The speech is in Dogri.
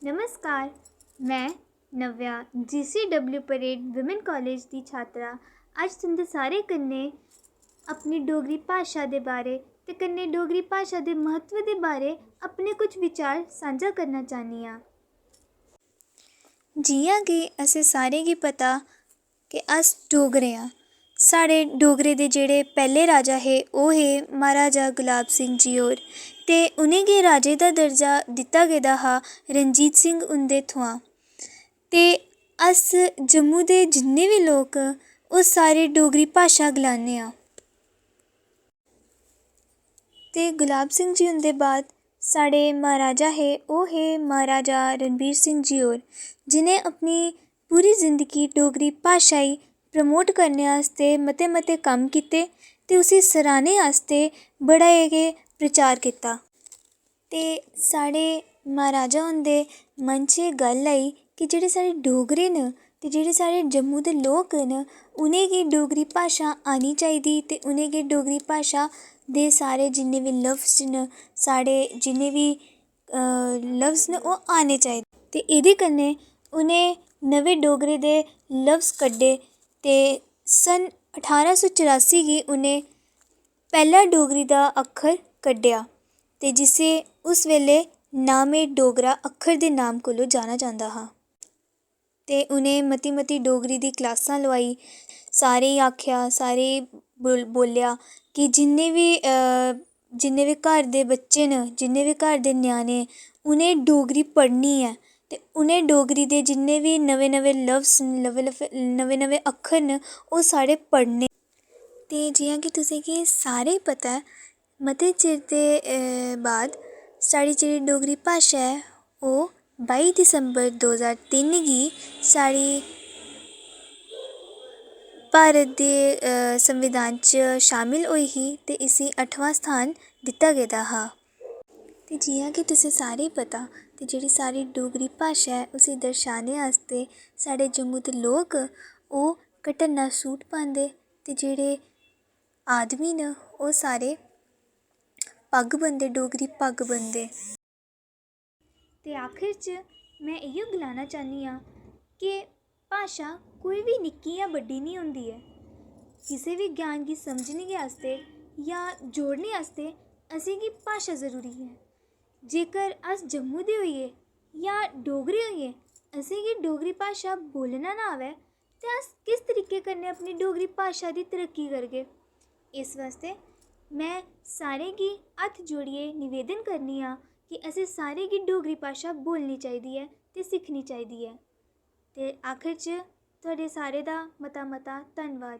नमस्कार, मैं नव्या GCW परेड वुमेन कॉलेज दी छात्रा अज्ज तुं'दे सारें कन्नै अपनी डोगरी भाशा दे बारे ते कन्नै डोगरी भाशा दे महत्व दे बारे अपने कुछ विचार सांझा करना चाह्न्नी आं। जि'यां कि असें सारें गी पता कि अस डोगरे आं। साढ़े डोगरे दे जेह्ड़े पैह्ले राजा हे ओह् हे महाराजा गुलाब सिंह जी होर ते उ'नेंगी राजे दा दर्जा दित्ता गेदा हा रणजीत सिंह हुंदे थमां। ते अस जम्मू दे जिन्ने बी लोक ओह् सारे डोगरी भाशा गलाने आं। ते गुलाब सिंह जी हुंदे बाद साढ़े महाराजा हे ओह् हे महाराजा रणवीर सिंह जी होर, जि'नें अपनी पूरी जिंदगी डोगरी भाशा गी प्रमोट करने आस्तै मते मते कम्म कीते ते उसी सराहने आस्तै बड़ा गै प्रचार कीता। ते साढ़े महाराजा हुंदे मन च एह् गल्ल आई कि जेह्ड़े साढ़े डोगरे न ते जेह्ड़े साढ़े जम्मू दे लोक न उ'नेंगी डोगरी भाशा आनी चाहिदी ते उ'नेंगी डोगरी भाशा दे सारे जिन्ने बी लफ्ज़ न, साढ़े जिन्ने बी लफ्ज़ न ओह् आने चाहिदे। ते एह्दे कन्नै उ'नें नमें डोगरी दे लफ्ज़ कड्ढे ते सन 1884 गी उ'नें पैह्ला डोगरी दा अक्खर कड्ढेआ ते जिसी उस बेल्लै नाम-ए डोगरा अक्खर दे नाम कोला जाना जंदा हा। ते उ'नें मती मती डोगरी दी क्लासां लोआई, सारें गी आखेआ, सारें गी बोलेआ कि जिन्ने बी घर दे बच्चे न, जिन्ने बी घर दे ञ्याणे उ'नें डोगरी पढ़नी ऐ ते उ'नें डोगरी दे जिन्ने बी नमें नमें लफ्ज़ न, नमें नमें अक्खर न ओह् सारे पढ़ने। ते जि'यां कि तुसें गी सारें गी पता ऐ मते चिर दे बाद साढ़ी जेह्ड़ी डोगरी भाशा ऐ ओह् 22 दिसंबर 2003 गी साढ़ी भारत दे संविधान च शामिल होई ही ते इसी 8वां स्थान दित्ता गेदा हा। ते जि'यां कि तुसें सारें गी पता ते जेह्ड़ी साढ़ी डोगरी भाशा ऐ उसी दर्शाने आस्तै साढ़े जम्मू दे लोक ओह् कटन्ना सूट पांदे ते जेह्ड़े आदमी न ओह् सारे पग्ग बनदे, डोगरी पग्ग बनदे। ते आखिर च में इ'यै गलाना चाह्न्नी आं कि भाशा कोई बी निक्की जां बड्डी निं होंदी ऐ। किसे बी ज्ञान गी समझने आस्तै जां जोड़ने आस्तै असेंगी भाशा जरूरी ऐ। जेकर अस जम्मू दे होइयै जां डोगरे होइयै असेंगी डोगरी भाशा बोलना ना आवै ते अस किस तरीके कन्नै अपनी डोगरी भाशा दी तरक्की करगे। इस बास्तै में सारें गी हत्थ जोड़ियै निवेदन करनी आं कि असें सारें गी डोगरी भाशा बोलनी चाहिदी ऐ ते सिक्खनी चाहिदी ऐ। ते आखिर च थुआढ़े सारें दा मता मता धन्नवाद।